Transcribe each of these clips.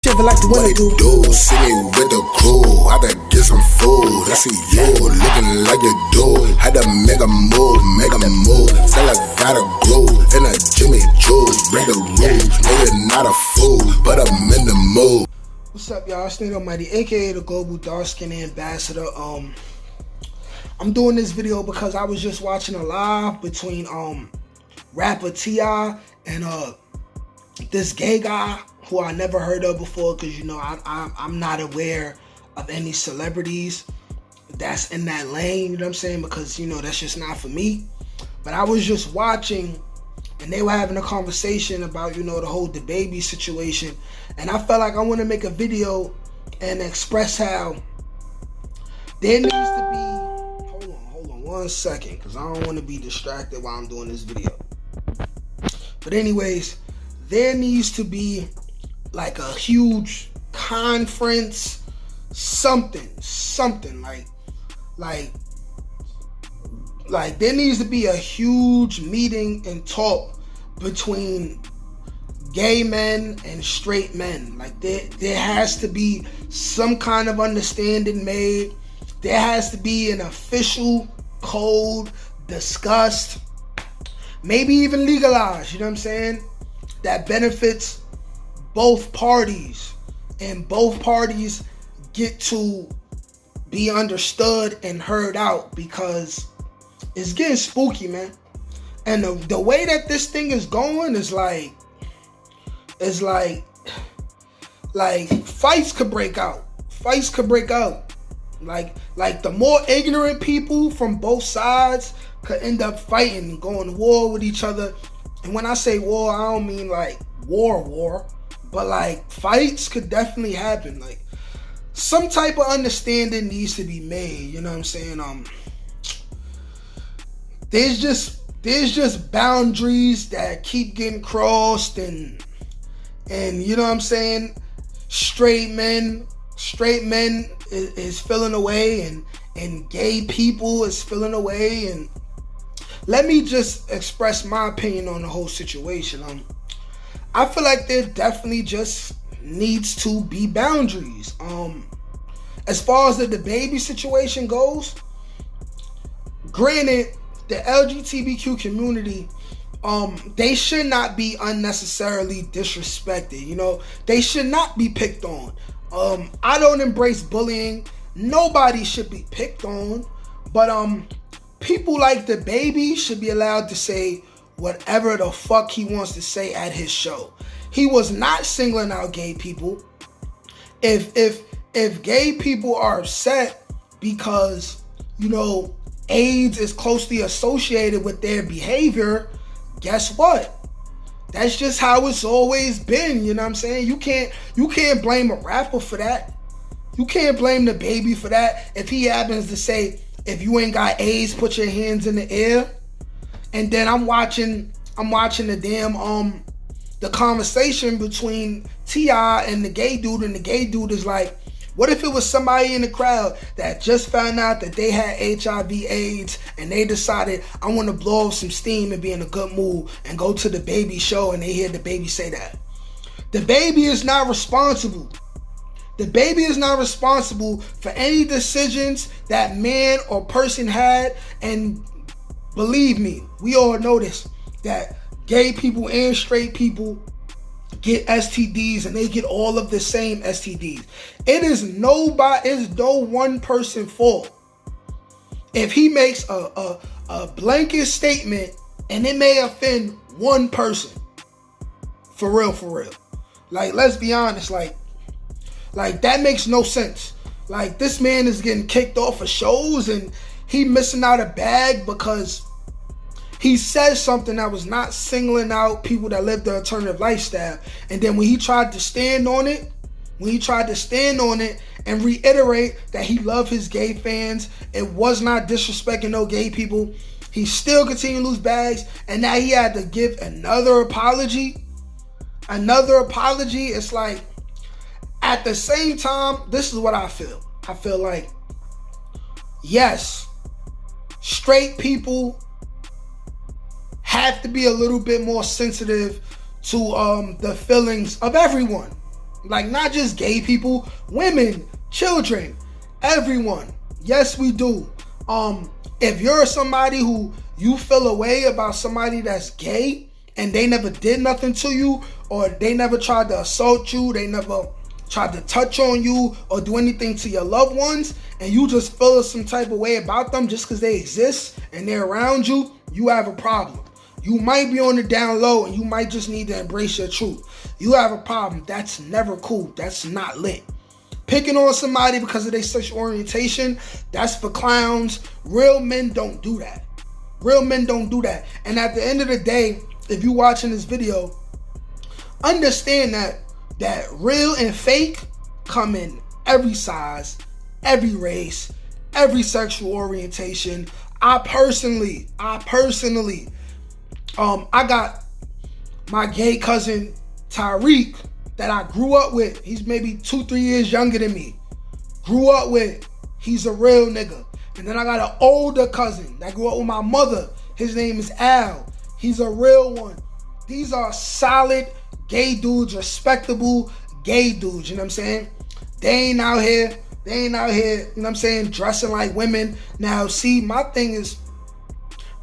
Shit like the What it do? See me with the crew. Had to get some food. I see you looking like you do. Had to make a move, Still I gotta groove in a Jimmy Choo. Break the rules. No, you're not a fool, but I'm in the mood. What's up, y'all? It's Nate Almighty, aka the Global Dark Skin Ambassador. I'm doing this video because I was just watching a live between rapper T.I. and this gay guy who I never heard of before, because I'm not aware of any celebrities that's in that lane, you know what I'm saying, because that's just not for me. But I was just watching and they were having a conversation about the whole DaBaby situation, and I felt like I want to make a video and express how there needs to be, hold on 1 second, because I don't want to be distracted while I'm doing this video. But anyways, there needs to be like a huge conference, something like there needs to be a huge meeting and talk between gay men and straight men. Like there has to be some kind of understanding made. There has to be an official code discussed, maybe even legalized, you know what I'm saying, that benefits both parties, and both parties get to be understood and heard out, because it's getting spooky, man. And the way that this thing is going is like fights could break out. Like the more ignorant people from both sides could end up fighting, going to war with each other. And when I say war, I don't mean like war, but like fights could definitely happen. Like some type of understanding needs to be made, you know what I'm saying? There's just boundaries that keep getting crossed, and you know what I'm saying, straight men is filling away, and gay people is filling away. And let me just express my opinion on the whole situation. I feel like there definitely just needs to be boundaries. As far as the DaBaby situation goes, granted, the LGBTQ community, they should not be unnecessarily disrespected. They should not be picked on. I don't embrace bullying. Nobody should be picked on. But people like DaBaby should be allowed to say whatever the fuck he wants to say at his show. He was not singling out gay people. If gay people are upset because AIDS is closely associated with their behavior, guess what? That's just how it's always been, you know what I'm saying? You can't blame a rapper for that. You can't blame DaBaby for that. If he happens to say, if you ain't got AIDS, put your hands in the air. And then I'm watching the damn the conversation between T.I. and the gay dude, and the gay dude is like, what if it was somebody in the crowd that just found out that they had HIV AIDS, and they decided, I want to blow off some steam and be in a good mood and go to DaBaby show, and they hear DaBaby say that? DaBaby is not responsible. DaBaby is not responsible for any decisions that man or person had. And believe me, we all know this, that gay people and straight people get STDs, and they get all of the same STDs. It is no one person's fault if he makes a blanket statement and it may offend one person. For real. Like, let's be honest, like that makes no sense. Like, this man is getting kicked off of shows, and he missing out a bag because he said something that was not singling out people that live the alternative lifestyle. And then when he tried to stand on it and reiterate that he loved his gay fans, it was not disrespecting no gay people, he still continued to lose bags. And now he had to give another apology. It's like, at the same time, this is what I feel. I feel like, yes, straight people have to be a little bit more sensitive to the feelings of everyone. Like, not just gay people, women, children, everyone. Yes, we do. If you're somebody who you feel a way about somebody that's gay and they never did nothing to you, or they never tried to assault you, they never tried to touch on you or do anything to your loved ones, and you just feel some type of way about them just because they exist and they're around you, you have a problem. You might be on the down low and you might just need to embrace your truth. You have a problem. That's never cool. That's not lit. Picking on somebody because of their sexual orientation, that's for clowns. Real men don't do that. Real men don't do that. And at the end of the day, if you're watching this video, understand that real and fake come in every size, every race, every sexual orientation. I personally, I got my gay cousin Tyreek that I grew up with. He's maybe 2-3 years younger than me. Grew up with. He's a real nigga. And then I got an older cousin that grew up with my mother. His name is Al. He's a real one. These are solid gay dudes, respectable gay dudes, you know what I'm saying? They ain't out here, you know what I'm saying, dressing like women. Now, see, my thing is,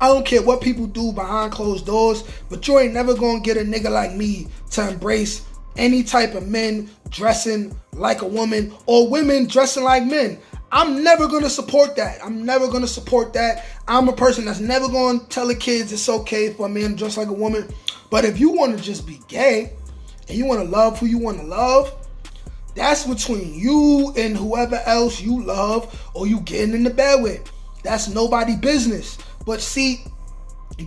I don't care what people do behind closed doors, but you ain't never gonna get a nigga like me to embrace any type of men dressing like a woman or women dressing like men. I'm never gonna support that. I'm a person that's never gonna tell the kids it's okay for a man to dress like a woman. But if you wanna just be gay and you wanna love who you wanna love, that's between you and whoever else you love or you getting in the bed with. That's nobody's business. But see,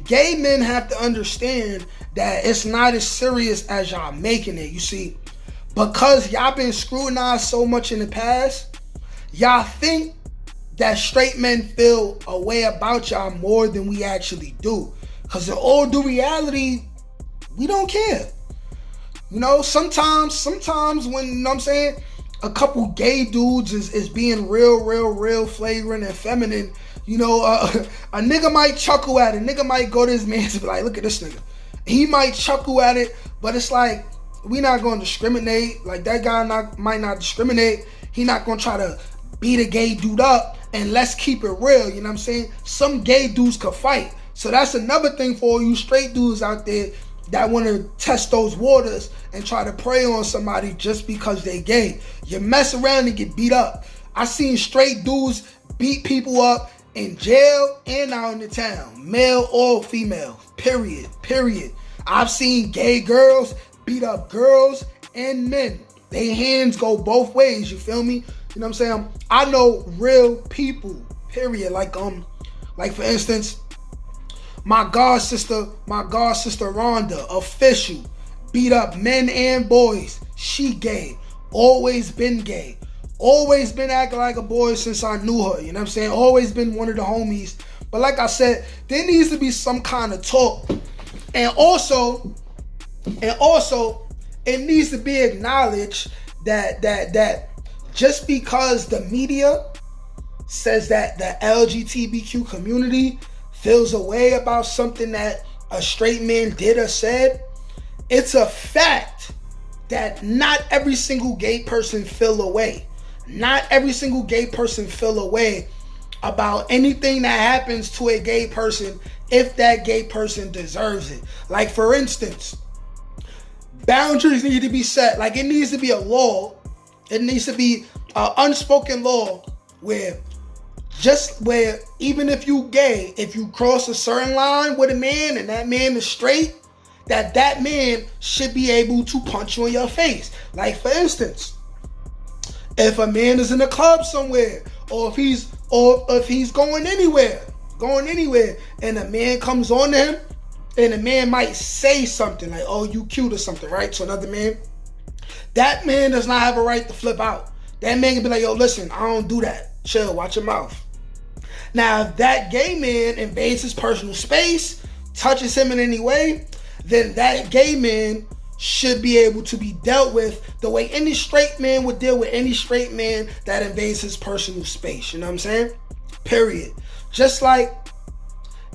gay men have to understand that it's not as serious as y'all making it. You see, because y'all been scrutinized so much in the past, y'all think that straight men feel a way about y'all more than we actually do. Because in all due reality, we don't care. You know, sometimes when, you know what I'm saying, a couple gay dudes is being real flagrant and feminine, you know, a nigga might chuckle at it. A nigga might go to his man and be like, look at this nigga. He might chuckle at it, but it's like, we not going to discriminate. Like, that guy might not discriminate. He not going to try to beat a gay dude up, and let's keep it real, you know what I'm saying? Some gay dudes could fight. So that's another thing for all you straight dudes out there that want to test those waters and try to prey on somebody just because they gay. You mess around and get beat up. I seen straight dudes beat people up in jail and out in the town, male or female, period. I've seen gay girls beat up girls and men. They hands go both ways, you feel me? You know what I'm saying? I know real people, period. Like for instance, my god sister Rhonda, official, beat up men and boys. She gay, always been gay. Always been acting like a boy since I knew her, you know what I'm saying? Always been one of the homies. But like I said, there needs to be some kind of talk. And also, it needs to be acknowledged that just because the media says that the LGBTQ community feels a way about something that a straight man did or said, it's a fact that not every single gay person feel a way. Not every single gay person feel a way about anything that happens to a gay person if that gay person deserves it. Like, for instance, boundaries need to be set. Like, it needs to be a law. It needs to be an unspoken law where even if you gay, if you cross a certain line with a man and that man is straight, that man should be able to punch you in your face. Like, for instance, if a man is in a club somewhere, or if he's going anywhere, and a man comes on to him, and a man might say something like, oh, you cute or something, right? To another man, that man does not have a right to flip out. That man can be like, yo, listen, I don't do that. Chill, watch your mouth. Now, if that gay man invades his personal space, touches him in any way, then that gay man should be able to be dealt with the way any straight man would deal with any straight man that invades his personal space. You know what I'm saying? Period. Just like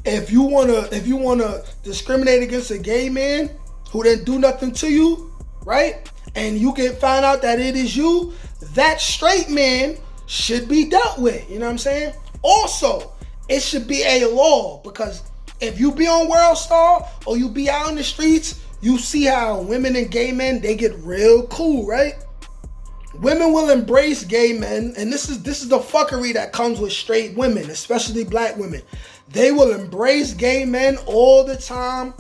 if you wanna discriminate against a gay man who didn't do nothing to you, right? and you get found out that it is you, that straight man should be dealt with. You know what I'm saying? Also, it should be a law, because if you be on World Star or you be out in the streets, you see how women and gay men, they get real cool, right? Women will embrace gay men, and this is the fuckery that comes with straight women, especially black women. They will embrace gay men all the time.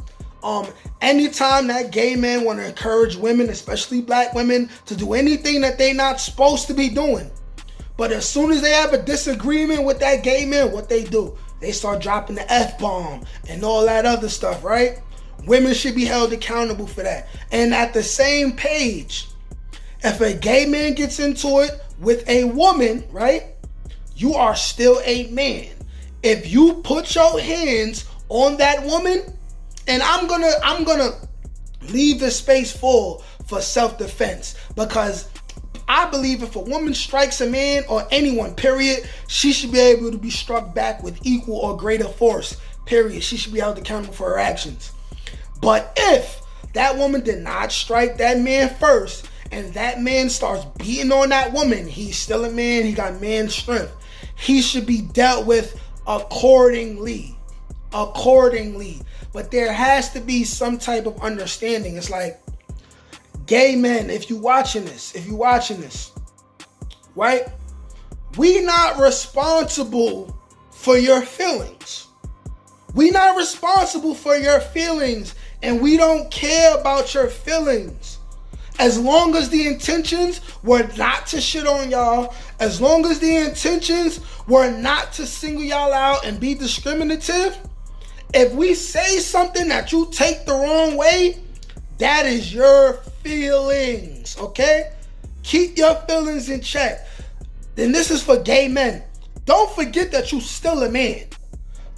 Anytime that gay men want to encourage women, especially black women, to do anything that they not supposed to be doing. But as soon as they have a disagreement with that gay man, what they do? They start dropping the F-bomb and all that other stuff, right? Women should be held accountable for that. And at the same page, if a gay man gets into it with a woman, right? You are still a man. If you put your hands on that woman, and I'm gonna leave the space full for self-defense, because I believe if a woman strikes a man, or anyone, period, she should be able to be struck back with equal or greater force, period. She should be held accountable for her actions. But if that woman did not strike that man first, and that man starts beating on that woman, he's still a man, he got man strength. He should be dealt with accordingly. But there has to be some type of understanding. It's like, gay men, if you watching this, right? We not responsible for your feelings. We not responsible for your feelings, and we don't care about your feelings. As long as the intentions were not to shit on y'all, as long as the intentions were not to single y'all out and be discriminative, if we say something that you take the wrong way, that is your feelings, okay? Keep your feelings in check. Then this is for gay men. Don't forget that you're still a man.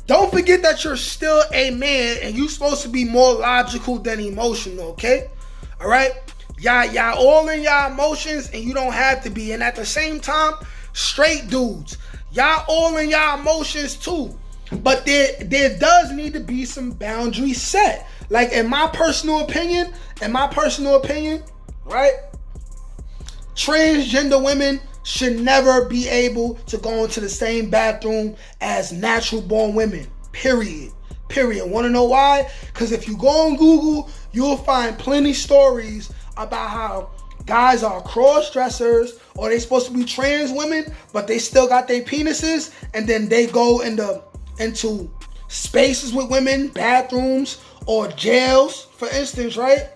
Don't forget that you're still a man, and you're supposed to be more logical than emotional, okay? All right? Y'all all in y'all emotions, and you don't have to be. And at the same time, straight dudes, y'all all in y'all emotions too. But there does need to be some boundaries set. Like in my personal opinion, right? Transgender women should never be able to go into the same bathroom as natural born women. Period. Want to know why? Because if you go on Google, you'll find plenty stories about how guys are cross-dressers, or they supposed to be trans women, but they still got their penises, and then they go into spaces with women, bathrooms, or jails, for instance, right?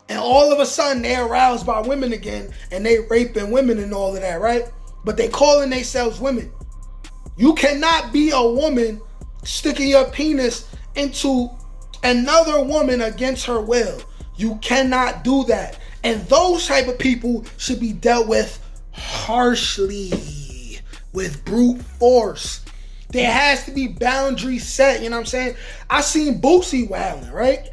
And all of a sudden, they're aroused by women again, and they raping women and all of that, right? But they calling themselves women. You cannot be a woman sticking your penis into another woman against her will. You cannot do that. And those type of people should be dealt with harshly, with brute force. There has to be boundaries set, you know what I'm saying? I seen Boosie wilding, right?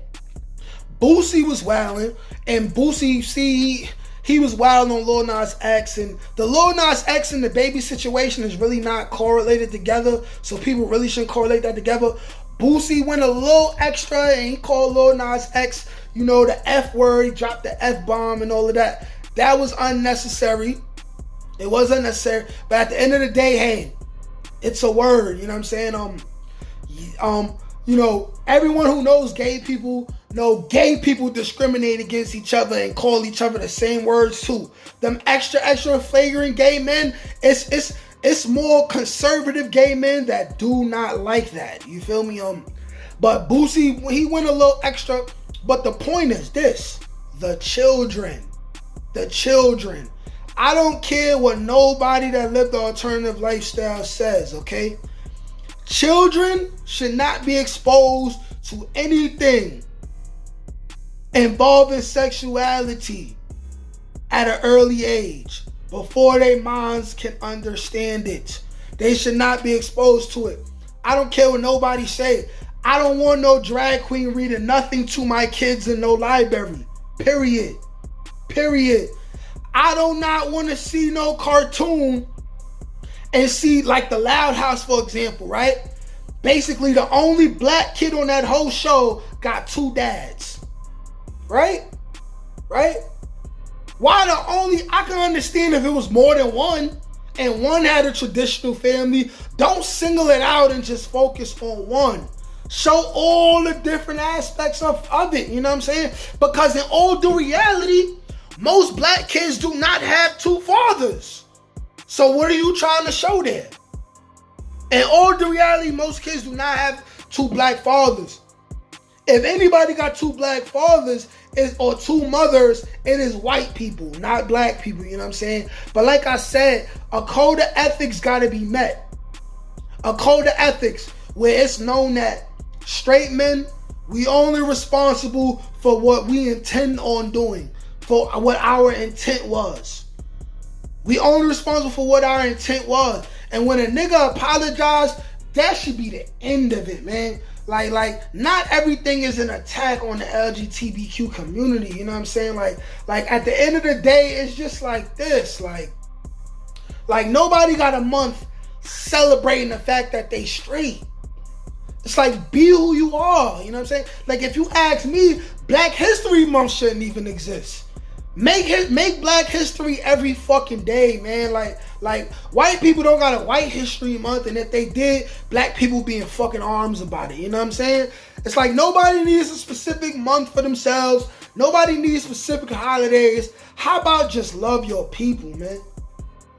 Boosie was wilding, and Boosie, he was wilding on Lil Nas X, and the Lil Nas X and DaBaby situation is really not correlated together, so people really shouldn't correlate that together. Boosie went a little extra, and he called Lil Nas X, you know, the F word. He dropped the F-bomb and all of that. That was unnecessary. It was unnecessary. But at the end of the day, hey, it's a word. You know what I'm saying? You know, everyone who knows gay people know gay people discriminate against each other and call each other the same words too. Them extra flagrant gay men, it's more conservative gay men that do not like that. You feel me? But Boosie, he went a little extra. But the point is this: the children. I don't care what nobody that lived the alternative lifestyle says, okay? Children should not be exposed to anything involving sexuality at an early age before their minds can understand it. They should not be exposed to it. I don't care what nobody say. I don't want no drag queen reading nothing to my kids in no library. Period. I do not want to see no cartoon and see, like, the Loud House, for example, right? Basically, the only black kid on that whole show got two dads. Right? I can understand if it was more than one and one had a traditional family. Don't single it out and just focus on one. Show all the different aspects of it, you know what I'm saying? Because in all due reality, most black kids do not have two fathers. So what are you trying to show there? In all due reality, most kids do not have two black fathers. If anybody got two black fathers or two mothers, it is white people, not black people, you know what I'm saying? But like I said, a code of ethics got to be met. A code of ethics where it's known that straight men, we only responsible for what we intend on doing, for what our intent was. We only responsible for what our intent was. And when a nigga apologize, that should be the end of it, man. Like not everything is an attack on the LGBTQ community, you know what I'm saying? Like at the end of the day, it's just like this. Like nobody got a month celebrating the fact that they straight. It's like, be who you are, you know what I'm saying? Like if you ask me, Black History Month shouldn't even exist. Make Black History every fucking day, man. Like white people don't got a White History Month, and if they did, black people be in fucking arms about it. You know what I'm saying? It's like nobody needs a specific month for themselves. Nobody needs specific holidays. How about just love your people, man?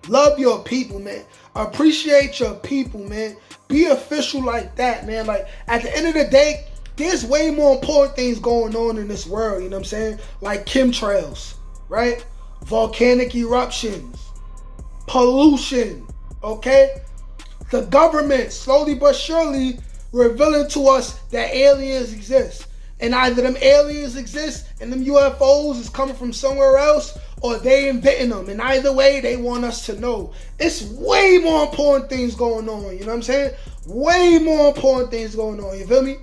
Love your people, man. Appreciate your people, man. Be official like that, man. Like at the end of the day, there's way more important things going on in this world, you know what I'm saying? Like chemtrails, right? Volcanic eruptions, pollution, okay? The government, slowly but surely, revealing to us that aliens exist. And either them aliens exist and them UFOs is coming from somewhere else, or they inventing them. And either way, they want us to know. It's way more important things going on, you know what I'm saying? Way more important things going on, you feel me?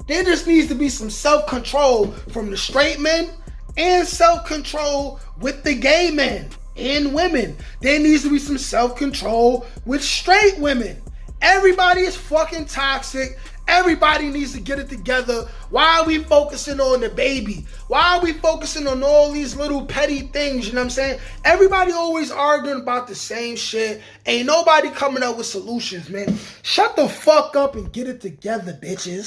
There just needs to be some self-control from the straight men and self-control with the gay men and women. There needs to be some self-control with straight women. Everybody is fucking toxic. Everybody needs to get it together. Why are we focusing on DaBaby? Why are we focusing on all these little petty things, you know what I'm saying? Everybody always arguing about the same shit. Ain't nobody coming up with solutions, man. Shut the fuck up and get it together, bitches.